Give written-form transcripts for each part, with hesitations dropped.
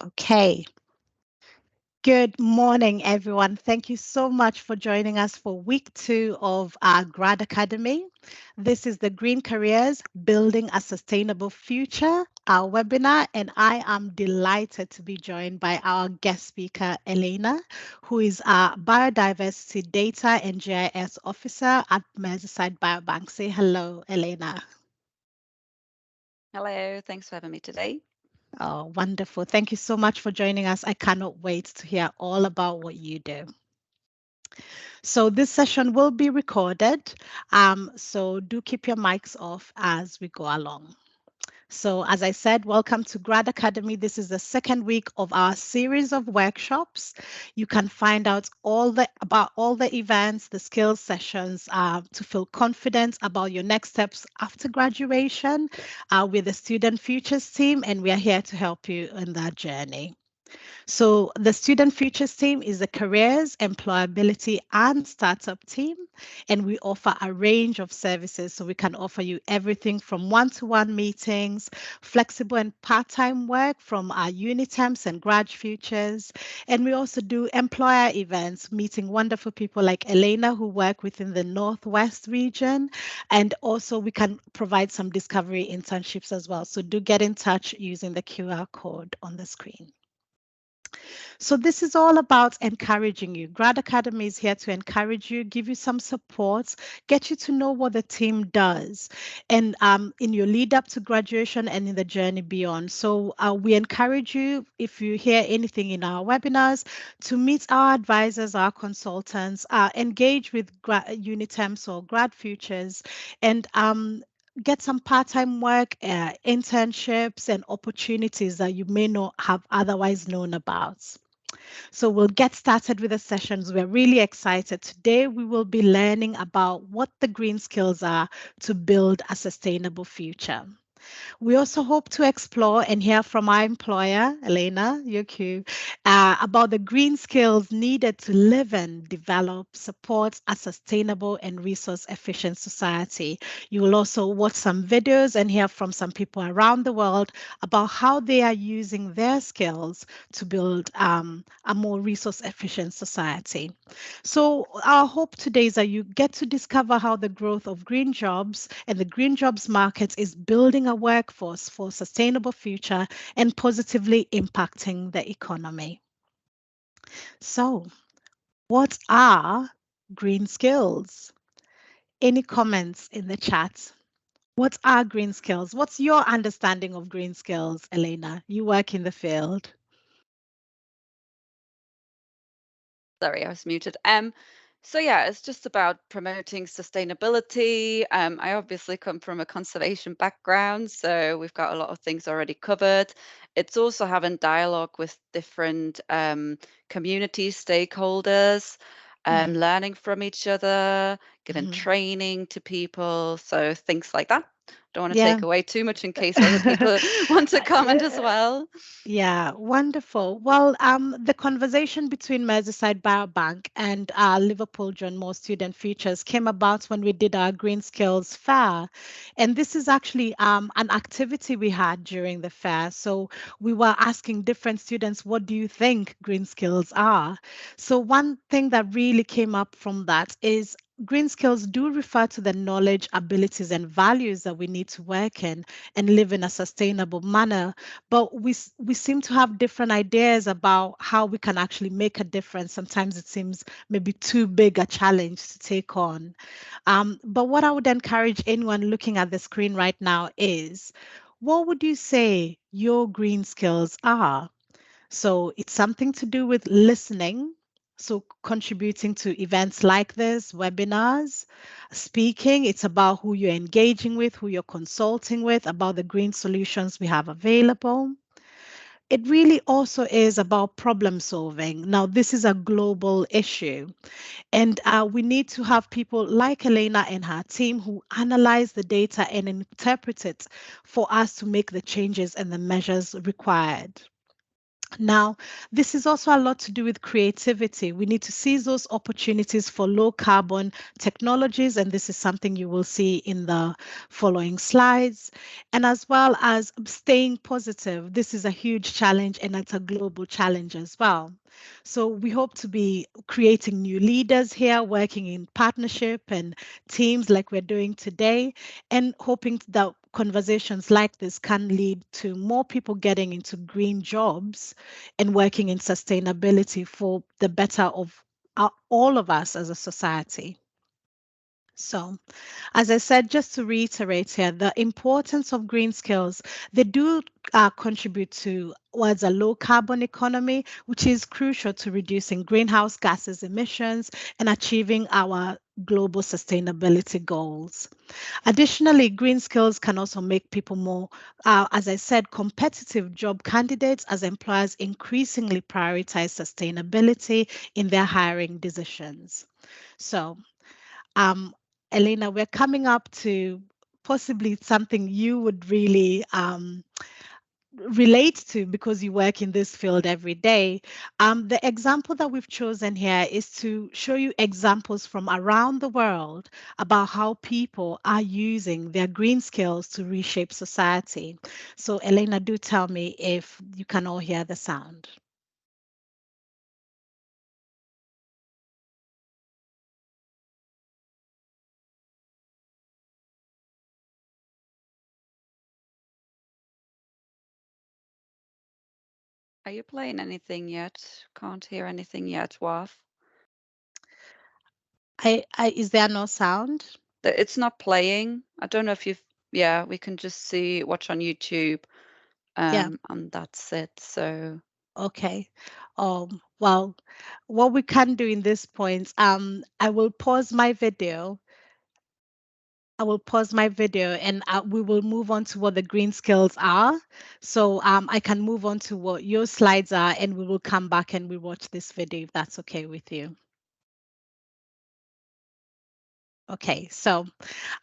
Okay. Good morning, everyone. Thank you so much for joining us for week 2 of our Grad Academy. This is the Green Careers Building a Sustainable Future, our webinar, and I am delighted to be joined by our guest speaker, Elena, who is our Biodiversity Data and GIS Officer at Merseyside Biobank. Say hello, Elena. Hello, thanks for having me today. Oh, wonderful. Thank you so much for joining us. I cannot wait to hear all about what you do. So this session will be recorded. So do keep your mics off as we go along. So as I said, welcome to Grad Academy. This is the second week of our series of workshops. You can find out about all the events, the skills sessions to feel confident about your next steps after graduation with the Student Futures team, and we are here to help you in that journey. So the Student Futures team is a careers, employability, and startup team. And we offer a range of services. So we can offer you everything from one-to-one meetings, flexible and part-time work from our Uniterms and Grad Futures. And we also do employer events, meeting wonderful people like Elena who work within the Northwest region. And also we can provide some discovery internships as well. So do get in touch using the QR code on the screen. So this is all about encouraging you. Grad Academy is here to encourage you, give you some support, get you to know what the team does, and in your lead up to graduation and in the journey beyond. So we encourage you, if you hear anything in our webinars, to meet our advisors, our consultants, engage with Unitems or Grad Futures, and get some part-time work, internships, and opportunities that you may not have otherwise known about. So we'll get started with the sessions. We're really excited. Today, we will be learning about what the green skills are to build a sustainable future. We also hope to explore and hear from our employer, Elena, UQ, about the green skills needed to live and develop, support a sustainable and resource efficient society. You will also watch some videos and hear from some people around the world about how they are using their skills to build a more resource efficient society. So our hope today is that you get to discover how the growth of green jobs and the green jobs market is building a workforce for a sustainable future and positively impacting the economy. So, what are green skills? Any comments in the chat? What are green skills? What's your understanding of green skills, Elena? You work in the field. Sorry, I was muted. So yeah, it's just about promoting sustainability. I obviously come from a conservation background, so we've got a lot of things already covered. It's also having dialogue with different community stakeholders, learning from each other, giving Mhm. training to people, so things like that. Don't want to Yeah. take away too much in case other people want to comment as well. Yeah, wonderful. Well, the conversation between Merseyside Biobank and Liverpool John Moore Student Futures came about when we did our Green Skills Fair. And this is actually an activity we had during the fair. So we were asking different students, what do you think green skills are? So one thing that really came up from that is green skills do refer to the knowledge, abilities, and values that we need to work in and live in a sustainable manner, but we seem to have different ideas about how we can actually make a difference. Sometimes it seems maybe too big a challenge to take on. But what I would encourage anyone looking at the screen right now is, what would you say your green skills are? So it's something to do with listening. So contributing to events like this, webinars, speaking, it's about who you're engaging with, who you're consulting with, about the green solutions we have available. It really also is about problem solving. Now, this is a global issue, and we need to have people like Elena and her team who analyze the data and interpret it for us to make the changes and the measures required. Now, this is also a lot to do with creativity. We need to seize those opportunities for low carbon technologies, and this is something you will see in the following slides. And as well as staying positive, this is a huge challenge and it's a global challenge as well. So, we hope to be creating new leaders here, working in partnership and teams like we're doing today, and hoping that conversations like this can lead to more people getting into green jobs and working in sustainability for the better of all of us as a society. So, as I said, just to reiterate here, the importance of green skills, they do contribute towards a low carbon economy, which is crucial to reducing greenhouse gases emissions and achieving our global sustainability goals. Additionally, green skills can also make people more, as I said, competitive job candidates as employers increasingly prioritize sustainability in their hiring decisions. So, um, Elena, we're coming up to possibly something you would really relate to because you work in this field every day. The example that we've chosen here is to show you examples from around the world about how people are using their green skills to reshape society. So, Elena, do tell me if you can all hear the sound. Are you playing anything yet? Can't hear anything yet, Waf. Is there no sound? It's not playing. I don't know if you've, yeah, we can just see, watch on YouTube, Yeah. and that's it. So Okay. Well, what we can do in this point, I will pause my video. I will pause my video and we will move on to what the green skills are. So I can move on to what your slides are and we will come back and we watch this video if that's okay with you. Okay, so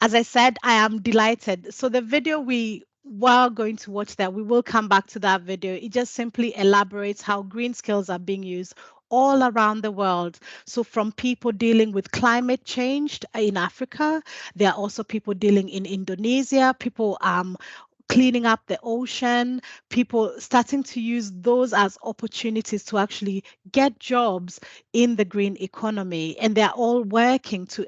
as I said, I am delighted. So the video we were going to watch that, we will come back to that video. It just simply elaborates how green skills are being used all around the world. So from people dealing with climate change in Africa, there are also people dealing in Indonesia, people cleaning up the ocean, people starting to use those as opportunities to actually get jobs in the green economy. And they're all working to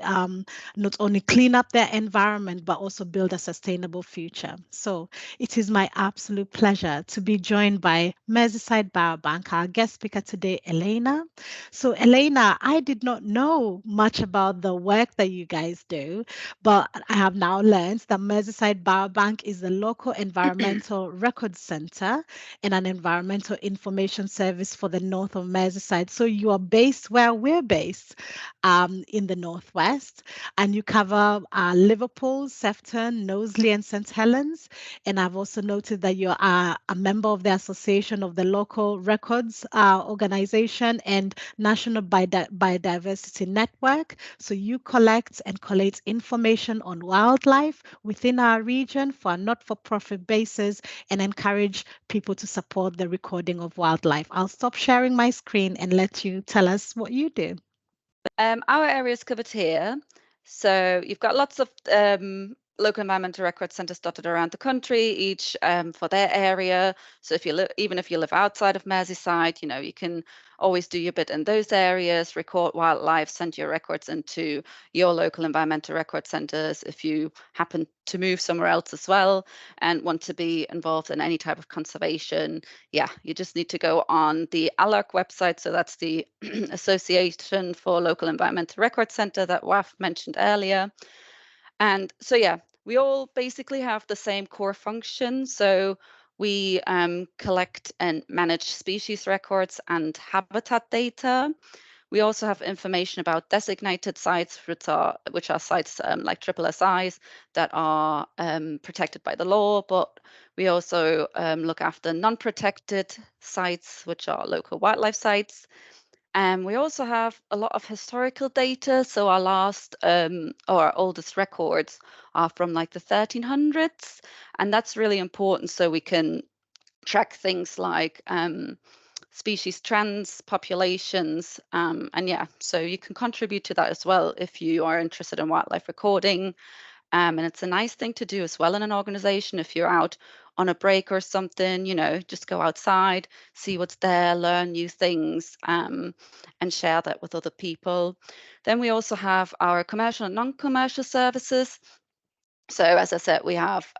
not only clean up their environment, but also build a sustainable future. So it is my absolute pleasure to be joined by Merseyside Biobank, our guest speaker today, Elena. So, Elena, I did not know much about the work that you guys do, but I have now learned that Merseyside Biobank is the local environmental record center and an environmental information service for the north of Merseyside. So you are based where we're based in the northwest, and you cover Liverpool, Sefton, Knowsley, and St Helens. And I've also noted that you are a member of the Association of the Local Records Organization and National Biodiversity Network. So you collect and collate information on wildlife within our region for a not-for-profit basis and encourage people to support the recording of wildlife. I'll stop sharing my screen and let you tell us what you do. our area is covered here. So you've got lots of local environmental record centres dotted around the country, each for their area. So if you live, even if you live outside of Merseyside, you know, you can always do your bit in those areas, record wildlife, send your records into your local environmental record centres if you happen to move somewhere else as well and want to be involved in any type of conservation. Yeah, you just need to go on the ALARC website. So that's the Association for Local Environmental Record Centre that Waf mentioned earlier. And so, yeah, we all basically have the same core function. So we collect and manage species records and habitat data. We also have information about designated sites, which are sites like SSSIs that are protected by the law, but we also look after non-protected sites, which are local wildlife sites. And we also have a lot of historical data. So our last or our oldest records are from like the 1300s. And that's really important so we can track things like species trends, populations, and yeah, so you can contribute to that as well if you are interested in wildlife recording. And it's a nice thing to do as well in an organization if you're out on a break or something, just go outside, see what's there, learn new things, and share that with other people. Then we also have our commercial and non-commercial services. So as I said, we have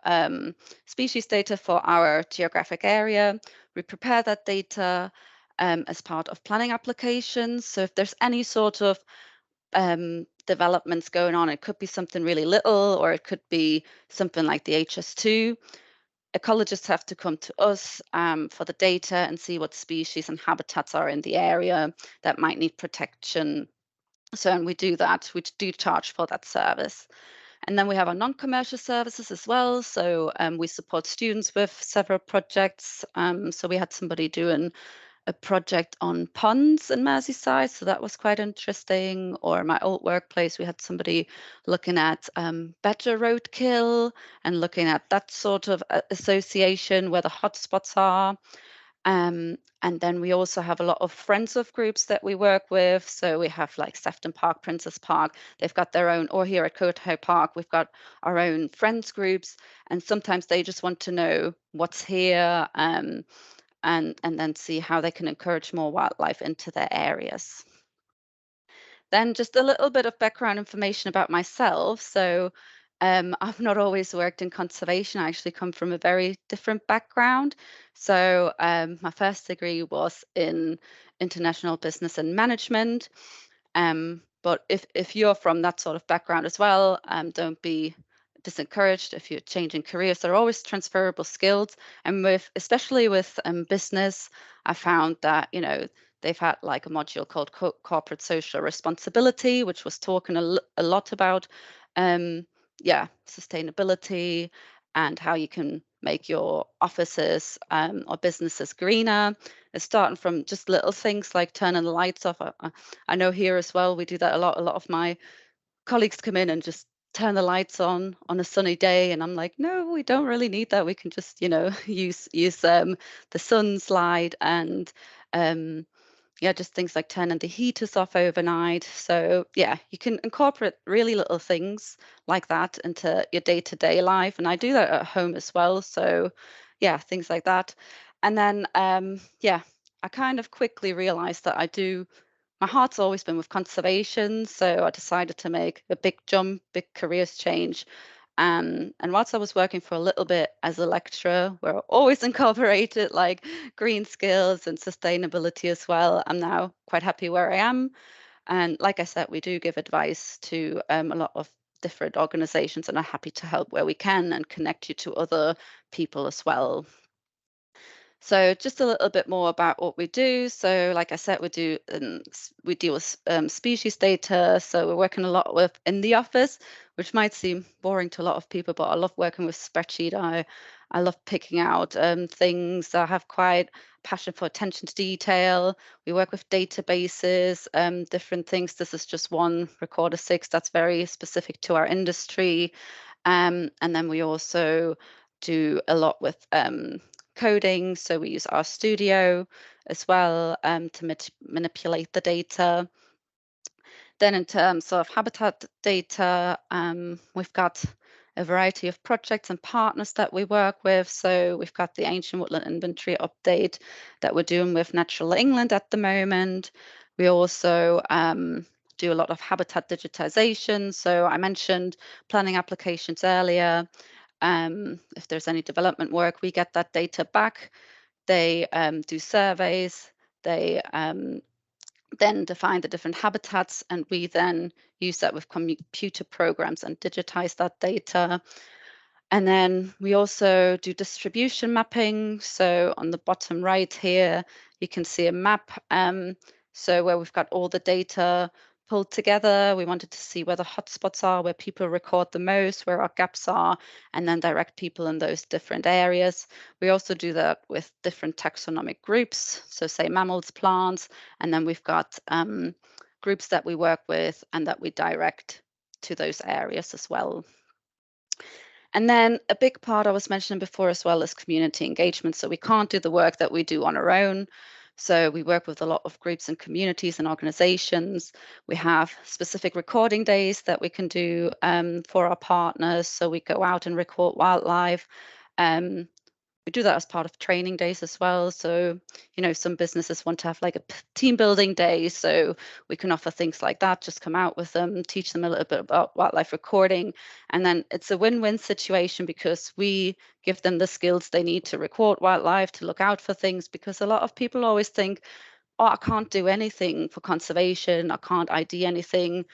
species data for our geographic area. We prepare that data as part of planning applications. So if there's any sort of developments going on, it could be something really little, or it could be something like the HS2. Ecologists have to come to us for the data and see what species and habitats are in the area that might need protection. So, and we do that, we do charge for that service. And then we have our non-commercial services as well. So we support students with several projects. So we had somebody doing a project on ponds in Merseyside, so that was quite interesting. Or my old workplace, we had somebody looking at badger roadkill and looking at that sort of association where the hotspots are. And then we also have a lot of friends of groups that we work with. So we have like Sefton Park, Princess Park, they've got their own, or here at Cotahoe Park, we've got our own friends groups. And sometimes they just want to know what's here, and then see how they can encourage more wildlife into their areas. Then just a little bit of background information about myself. So I've not always worked in conservation. I actually come from a very different background. So my first degree was in international business and management. But if you're from that sort of background as well, don't be disencouraged if you're changing careers. There are always transferable skills, and especially with business, I found that they've had like a module called corporate social responsibility, which was talking a lot about sustainability and how you can make your offices or businesses greener. It's starting from just little things like turning the lights off. I know here as well, we do that a lot. A lot of my colleagues come in and just turn the lights on a sunny day, and I'm like, no, we don't really need that. We can just use the sun slide, and just things like turning the heaters off overnight. So yeah, you can incorporate really little things like that into your day-to-day life, and I do that at home as well. So yeah, things like that. And then I kind of quickly realized that my heart's always been with conservation, so I decided to make a big jump, big careers change. And whilst I was working for a little bit as a lecturer, we're always incorporated like green skills and sustainability as well. I'm now quite happy where I am. And like I said, we do give advice to a lot of different organizations, and are happy to help where we can and connect you to other people as well. So just a little bit more about what we do. So like I said, we deal with species data. So we're working a lot with in the office, which might seem boring to a lot of people, but I love working with spreadsheet. I love picking out things. I have quite passion for attention to detail. We work with databases, different things. This is just one Recorder 6 that's very specific to our industry. And then we also do a lot with coding. So we use our studio as well to manipulate the data. Then in terms of habitat data, we've got a variety of projects and partners that we work with. So we've got the Ancient Woodland Inventory update that we're doing with Natural England at the moment. We also do a lot of habitat digitization. So I mentioned planning applications earlier. If there's any development work, we get that data back. They do surveys. They then define the different habitats, and we then use that with computer programs and digitize that data. And then we also do distribution mapping. So on the bottom right here, you can see a map. So where we've got all the data pulled together, we wanted to see where the hotspots are, where people record the most, where our gaps are, and then direct people in those different areas. We also do that with different taxonomic groups. So say mammals, plants, and then we've got groups that we work with and that we direct to those areas as well. And then a big part I was mentioning before as well is community engagement. So we can't do the work that we do on our own. So we work with a lot of groups and communities and organizations. We have specific recording days that we can do for our partners. So we go out and record wildlife. Um, we do that as part of training days as well. So, some businesses want to have like a team building day. So we can offer things like that, just come out with them, teach them a little bit about wildlife recording. And then it's a win-win situation because we give them the skills they need to record wildlife, to look out for things, because a lot of people always think, oh, I can't do anything for conservation, I can't ID anything.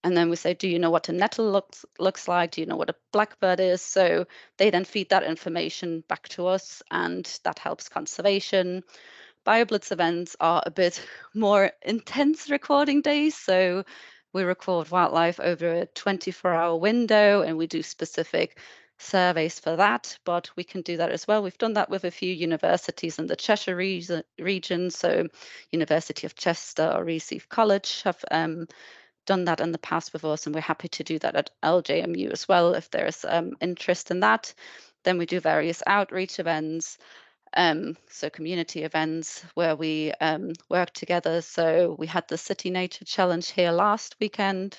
And then we say, do you know what a nettle looks like? Do you know what a blackbird is? So they then feed that information back to us, and that helps conservation. BioBlitz events are a bit more intense recording days. So we record wildlife over a 24-hour window, and we do specific surveys for that, but we can do that as well. We've done that with a few universities in the Cheshire region. So University of Chester or Receive College have done that in the past with us, and we're happy to do that at LJMU as well if there's interest in that. Then we do various outreach events, so community events where we work together. So we had the City Nature Challenge here last weekend,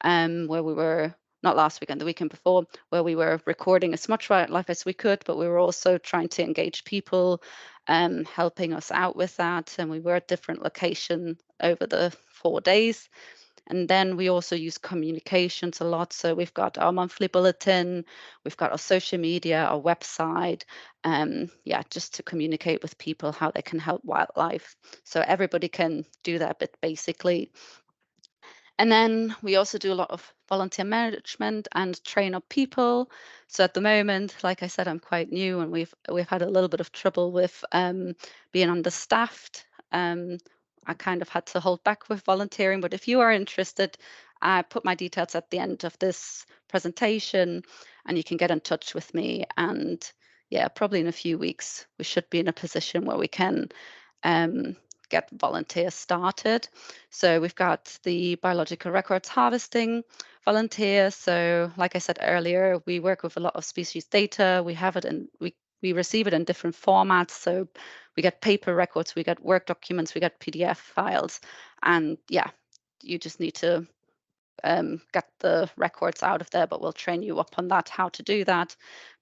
where we were, not last weekend, the weekend before, where we were recording as much wildlife as we could, but we were also trying to engage people, helping us out with that. And we were at different locations over the 4 days. And then we also use communications a lot. So we've got our monthly bulletin, we've got our social media, our website, just to communicate with people how they can help wildlife. So everybody can do that bit basically. And then we also do a lot of volunteer management and train up people. So at the moment, like I said, I'm quite new, and we've had a little bit of trouble with being understaffed. I kind of had to hold back with volunteering, but if you are interested, I put my details at the end of this presentation, and you can get in touch with me. And yeah, probably in a few weeks, we should be in a position where we can um, get volunteers started. So we've got the biological records harvesting volunteers. So like I said earlier, we work with a lot of species data. We have it in, we receive it in different formats. So we get paper records, we get Word documents, we get PDF files. And yeah, you just need to get the records out of there, but we'll train you up on that, how to do that,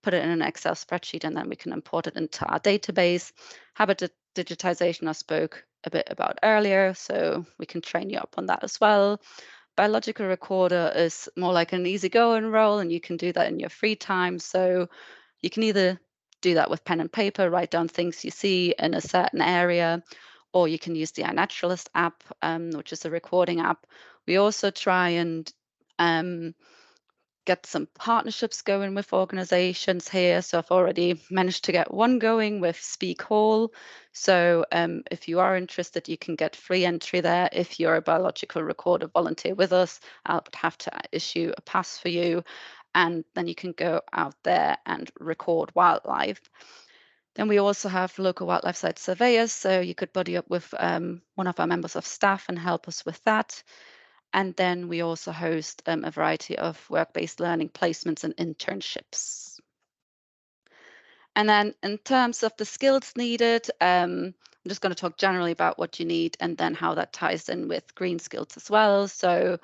put it in an Excel spreadsheet, and then we can import it into our database. Habit digitization I spoke a bit about earlier, so we can train you up on that as well. Biological recorder is more like an easygoing role, and you can do that in your free time. So you can either do that with pen and paper, write down things you see in a certain area, or you can use the iNaturalist app, which is a recording app. We also try and get some partnerships going with organizations here. So I've already managed to get one going with Speak Hall. So if you are interested, you can get free entry there. If you're a biological recorder volunteer with us, I'll have to issue a pass for you. And then you can go out there and record wildlife. Then we also have local wildlife site surveyors. So you could buddy up with one of our members of staff and help us with that. And then we also host a variety of work-based learning placements and internships. And then in terms of the skills needed, I'm just going to talk generally about what you need and then how that ties in with green skills as well. So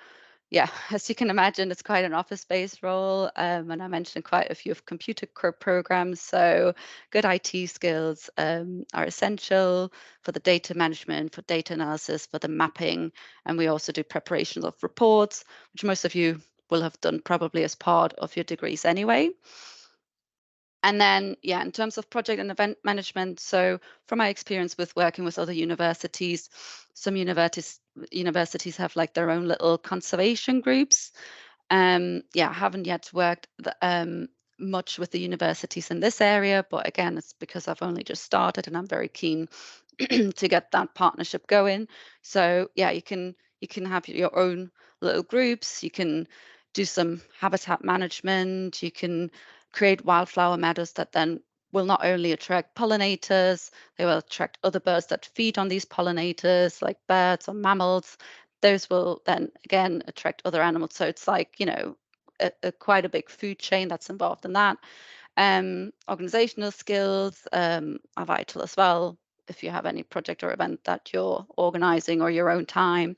yeah, as you can imagine, it's quite an office-based role, and I mentioned quite a few of computer programs. So good IT skills are essential for the data management, for data analysis, for the mapping, and we also do preparation of reports, which most of you will have done probably as part of your degrees anyway. And then, yeah, in terms of project and event management, so from my experience with working with other universities, some universities have like their own little conservation groups. Yeah, I haven't yet worked much with the universities in this area, but again, it's because I've only just started and I'm very keen to get that partnership going. So yeah, you can have your own little groups. You can do some habitat management. You can create wildflower meadows that then will not only attract pollinators, they will attract other birds that feed on these pollinators, like birds or mammals. Those will then again attract other animals. So it's like, quite a big food chain that's involved in that. Organizational skills are vital as well. if you have any project or event that you're organizing or your own time.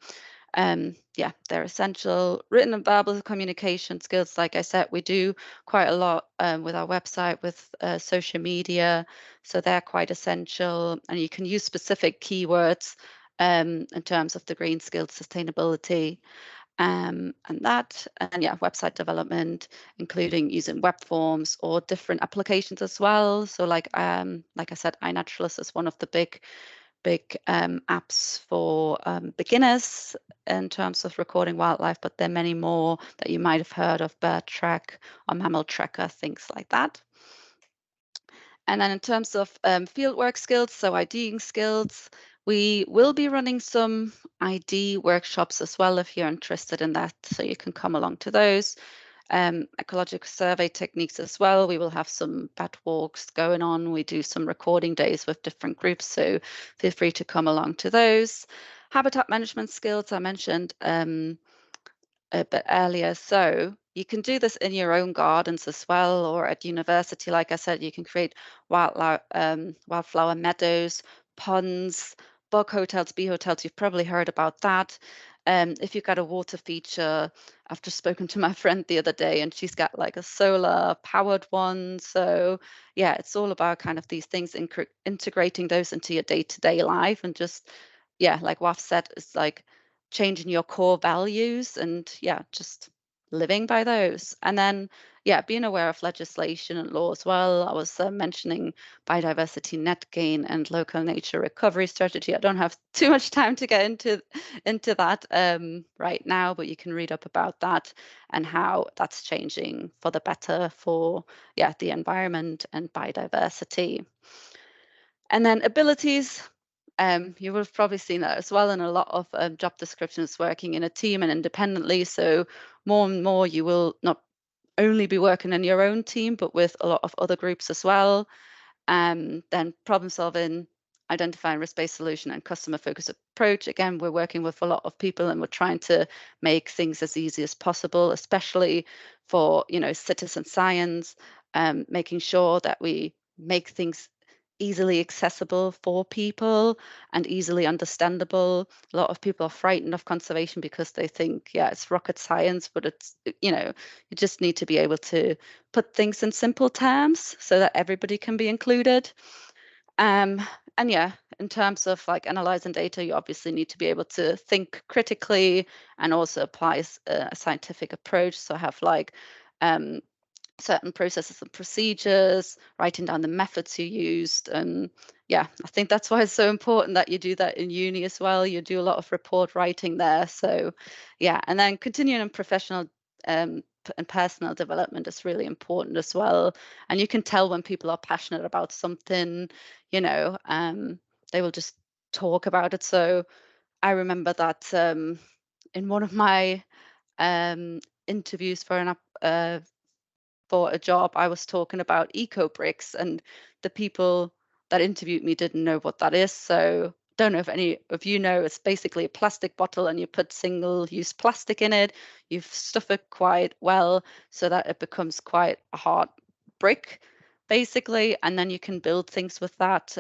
Yeah, they're essential. Written and verbal communication skills, like I said, we do quite a lot with our website, with social media, so they're quite essential. And you can use specific keywords in terms of the green skills, sustainability, and yeah, website development, including using web forms or different applications as well. So like I said, iNaturalist is one of the big apps for beginners in terms of recording wildlife, but there are many more that you might have heard of: Bird Track or Mammal Tracker, things like that. And then in terms of fieldwork skills, so IDing skills, we will be running some ID workshops as well if you're interested in that. So you can come along to those. Ecological survey techniques as well. We will have some bat walks going on. We do some recording days with different groups, so feel free to come along to those. Habitat management skills I mentioned a bit earlier. So you can do this in your own gardens as well, or at university. Like I said, you can create wildflower meadows, ponds, bug hotels, bee hotels. You've probably heard about that. If you've got a water feature, I've just spoken to my friend the other day, and she's got like a solar powered one. So yeah, it's all about kind of these things, integrating those into your day-to-day life, and just, yeah, like Waf said, it's like changing your core values and, yeah, just living by those. And then, yeah, being aware of legislation and law as well. I was mentioning biodiversity net gain and local nature recovery strategy. I don't have too much time to get into that right now, but you can read up about that and how that's changing for the better for, yeah, the environment and biodiversity. And then abilities, you will have probably seen that as well in a lot of job descriptions, working in a team and independently. So more and more you will not only be working in your own team, but with a lot of other groups as well. Then problem solving, identifying risk-based solution and customer focused approach. Again, we're working with a lot of people and we're trying to make things as easy as possible, especially for, citizen science, making sure that we make things easily accessible for people and easily understandable. A lot of people are frightened of conservation because they think, yeah, it's rocket science, but it's, you just need to be able to put things in simple terms so that everybody can be included. Um, and yeah, in terms of like analyzing data, you obviously need to be able to think critically and also apply a scientific approach. So have like certain processes and procedures, writing down the methods you used. And yeah, I think that's why it's so important that you do that in uni as well. You do a lot of report writing there. So yeah, and then continuing in professional and personal development is really important as well. And you can tell when people are passionate about something, they will just talk about it. So I remember that in one of my interviews for a job, I was talking about eco bricks, and the people that interviewed me didn't know what that is. So don't know if any of you know. It's basically a plastic bottle, and you put single-use plastic in it. You stuff it quite well so that it becomes quite a hard brick, basically, and then you can build things with that.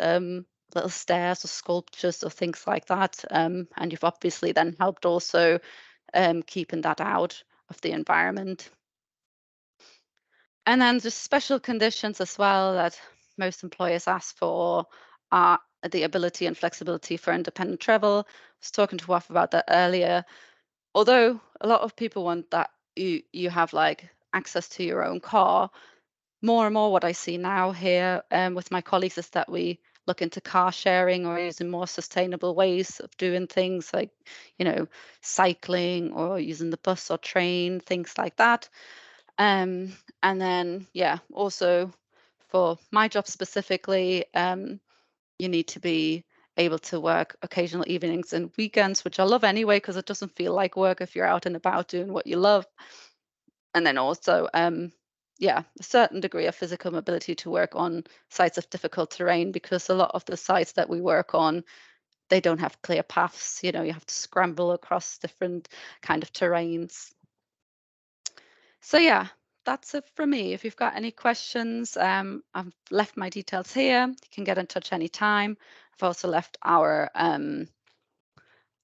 Little stairs or sculptures or things like that. And you've obviously then helped also keeping that out of the environment. And then just special conditions as well that most employers ask for are the ability and flexibility for independent travel. I was talking to Waf about that earlier. Although a lot of people want that you have like access to your own car, more and more what I see now here with my colleagues is that we look into car sharing or using more sustainable ways of doing things like, cycling or using the bus or train, things like that. And then, yeah, also for my job specifically, you need to be able to work occasional evenings and weekends, which I love anyway, because it doesn't feel like work if you're out and about doing what you love. And then also, yeah, a certain degree of physical mobility to work on sites of difficult terrain, because a lot of the sites that we work on, they don't have clear paths. You have to scramble across different kind of terrains. So yeah, that's it from me. If you've got any questions, I've left my details here. You can get in touch anytime. I've also left our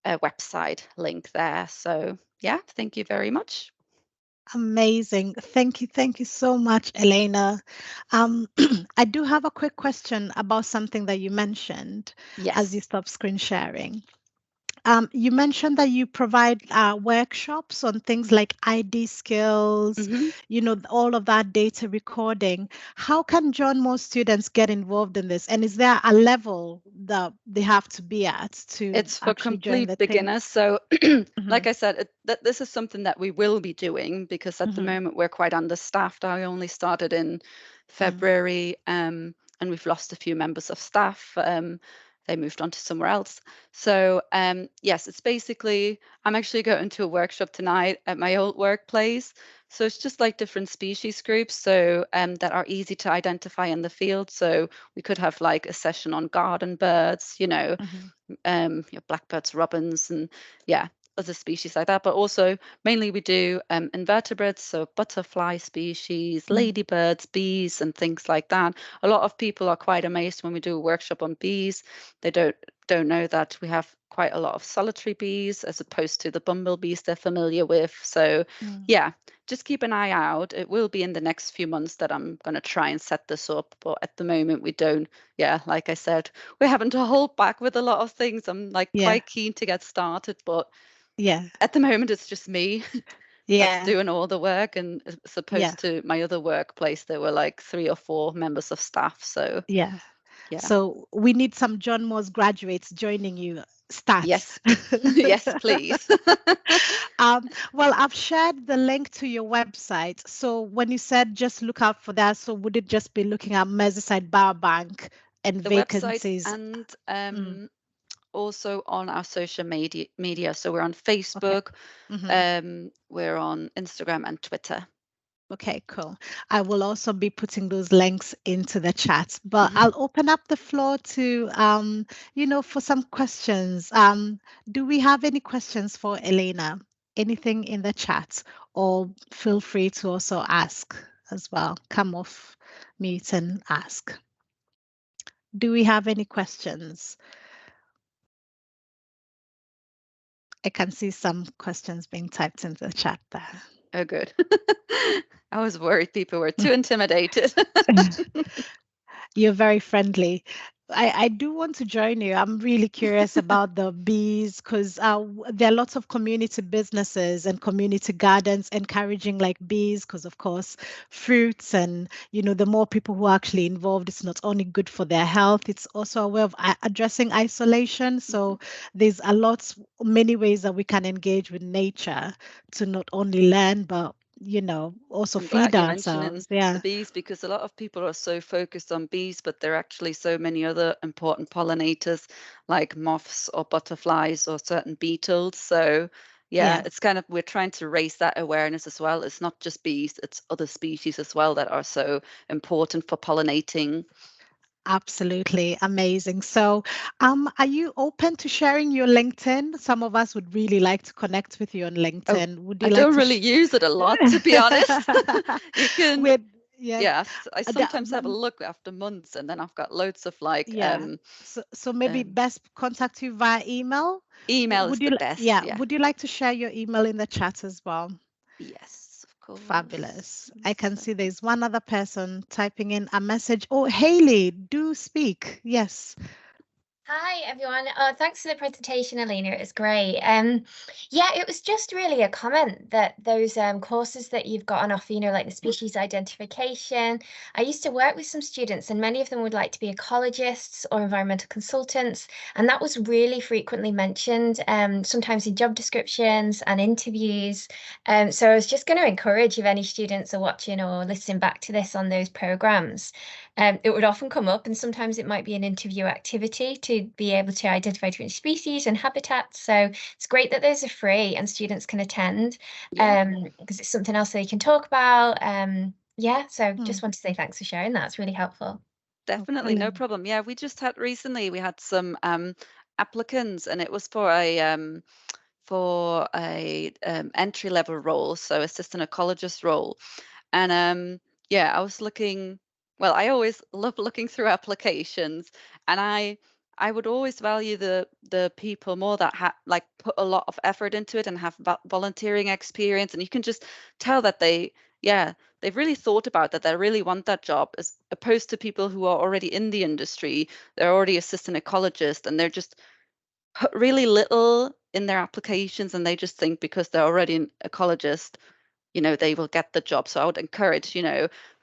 website link there. So yeah, thank you very much. Amazing. Thank you so much, Elena. Um, I do have a quick question about something that you mentioned as you Yes. stop screen sharing. You mentioned that you provide workshops on things like ID skills, hmm all of that data recording. How can John Moore students get involved in this? And is there a level that they have to be at to It's for actually join complete the team? beginners. So, Hmm. like I said, this is something that we will be doing because at the Hmm. moment we're quite understaffed. I only started in February, and we've lost a few members of staff. They moved on to somewhere else. So, yes, it's basically, I'm actually going to a workshop tonight at my old workplace. So it's just like different species groups, so that are easy to identify in the field. So we could have like a session on garden birds, Hmm. blackbirds, robins, and yeah, other species like that. But also mainly we do invertebrates, so butterfly species, Hmm. ladybirds, bees, and things like that. A lot of people are quite amazed when we do a workshop on bees. They don't know that we have quite a lot of solitary bees as opposed to the bumblebees they're familiar with. So yeah, just keep an eye out. It will be in the next few months that I'm going to try and set this up, but at the moment we don't. Yeah, like I said, we're having to hold back with a lot of things. I'm like Yeah, quite keen to get started, but yeah, at the moment it's just me that's yeah, doing all the work. And as yeah, opposed to my other workplace, there were like 3 or 4 members of staff. So yeah. yeah, So we need some John Moores graduates joining you. Stats. yes, yes, please. Well, I've shared the link to your website. So when you said just look out for that, so would it just be looking at Merseyside Biobank and The website vacancies? and Mm, also on our social media. So we're on okay. Facebook, Hmm. we're on Instagram and Twitter. Okay, cool. I will also be putting those links into the chat, but hmm I'll open up the floor to, for some questions. Do we have any questions for Elena? Anything in the chat, or feel free to also ask as well. Come off mute and ask. Do we have any questions? I can see some questions being typed into the chat there. Oh, good. I was worried people were too intimidated. You're very friendly. I do want to join you. I'm really curious about the bees because there are lots of community businesses and community gardens encouraging like bees because, of course, fruits and, the more people who are actually involved, it's not only good for their health, it's also a way of addressing isolation. Mhm. So there's many ways that we can engage with nature to not only learn, but, also I'm glad feed you're mentioning ourselves. the Yeah. bees because a lot of people are so focused on bees, but there are actually so many other important pollinators like moths or butterflies or certain beetles. So, yeah, Yeah. it's kind of we're trying to raise that awareness as well. It's not just bees, it's other species as well that are so important for pollinating. Absolutely amazing. So, are you open to sharing your LinkedIn? Some of us would really like to connect with you on Oh, LinkedIn. Would I you like don't to? really use it a lot, to be honest. You can, With yeah, yes, I that, sometimes have a look after months and then I've got loads of like yeah. So maybe um best contact you via email. email is Would the you? best, Yeah. yeah. Would you like to share your email in the chat as well? Yes, of course. Fabulous. One I can see second. there's one other person typing in a message. Oh, Haley, do speak. Yes. Hi everyone. Thanks for the presentation, Alina. It was great. Yeah, it was just really a comment that those courses that you've got on offer, like the species identification. I used to work with some students, and many of them would like to be ecologists or environmental consultants, and that was really frequently mentioned, sometimes in job descriptions and interviews. So I was just going to encourage if any students are watching or listening back to this on those programs. It would often come up, and sometimes it might be an interview activity to be able to identify different species and habitats. So it's great that those are free and students can attend, Yeah, because it's something else they can talk about. Yeah, so Hmm. just want to say thanks for sharing that. It's really helpful. Oh, definitely, no brilliant. problem. Yeah, we just had recently we had some applicants and it was for a entry level role, so assistant ecologist role. And yeah, I was looking, well, I always love looking through applications, and I would always value the people more that like put a lot of effort into it and have volunteering experience, and you can just tell that yeah, they've really thought about that. They really want that job, as opposed to people who are already in the industry. They're already assistant ecologist, and they're just put really little in their applications, and they just think because they're already an ecologist, they will get the job. So I would encourage,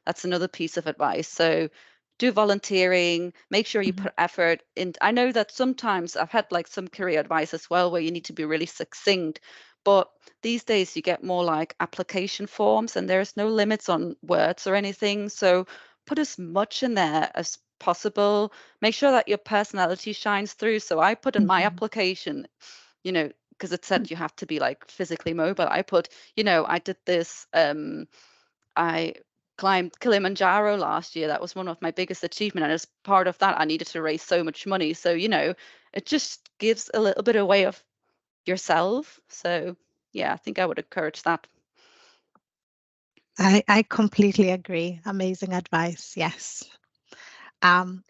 that's another piece of advice. So do volunteering, make sure you Mhm. put effort in. I know that sometimes I've had like some career advice as well where you need to be really succinct, but these days you get more like application forms and there's no limits on words or anything. So put as much in there as possible. Make sure that your personality shines through. So I put in my Mhm. application, because it said you have to be like physically mobile. I put, I did this, I climbed Kilimanjaro last year. That was one of my biggest achievements. And as part of that, I needed to raise so much money. So, it just gives a little bit away of yourself. So, yeah, I think I would encourage that. I completely agree. Amazing advice. Yes.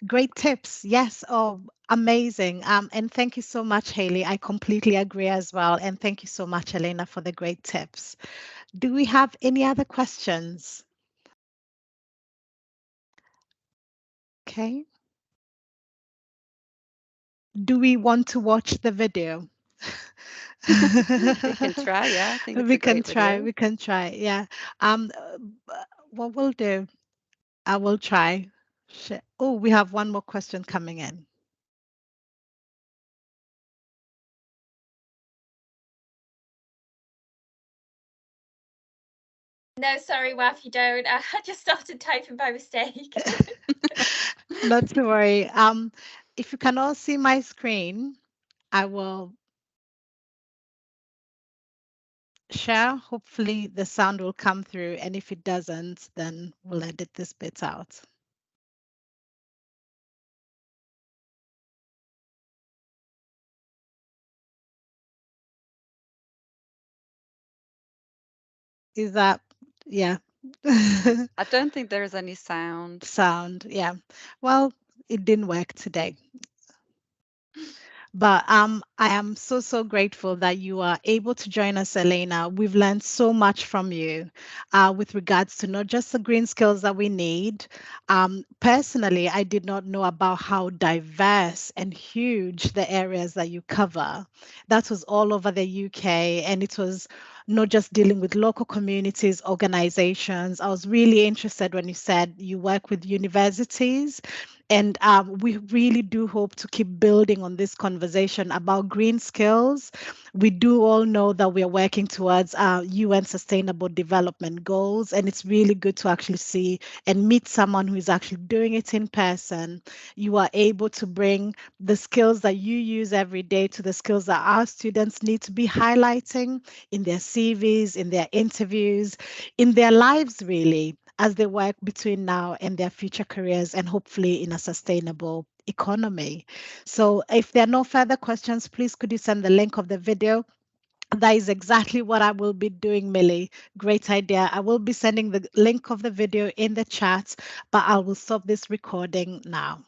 Great tips. Yes. Oh, amazing. And thank you so much, Haley. I completely agree as well. And thank you so much, Elena, for the great tips. Do we have any other questions? Okay. Do we want to watch the video? We can try. Yeah, I think it's We a can great try. video. We can try. Yeah. What we'll do, I will try. Oh, we have one more question coming in. No, sorry, Waf, you don't. I just started typing by mistake. Not to worry. If you can all see my screen, I will share. Hopefully the sound will come through, and if it doesn't, then we'll edit this bit out. Is that, yeah. I don't think there's any sound. Sound, yeah. Well, it didn't work today. But I am so, so grateful that you are able to join us, Elena. We've learned so much from you with regards to not just the green skills that we need. Personally, I did not know about how diverse and huge the areas that you cover. That was all over the UK, and it was not just dealing with local communities, organizations. I was really interested when you said you work with universities, and we really do hope to keep building on this conversation about green skills. We do all know that we are working towards UN Sustainable Development Goals, and it's really good to actually see and meet someone who is actually doing it in person. You are able to bring the skills that you use every day to the skills that our students need to be highlighting in their CVs, in their interviews, in their lives, really, as they work between now and their future careers and hopefully in a sustainable economy. So if there are no further questions, please could you send the link of the video? That is exactly what I will be doing, Millie. Great idea. I will be sending the link of the video in the chat, but I will stop this recording now.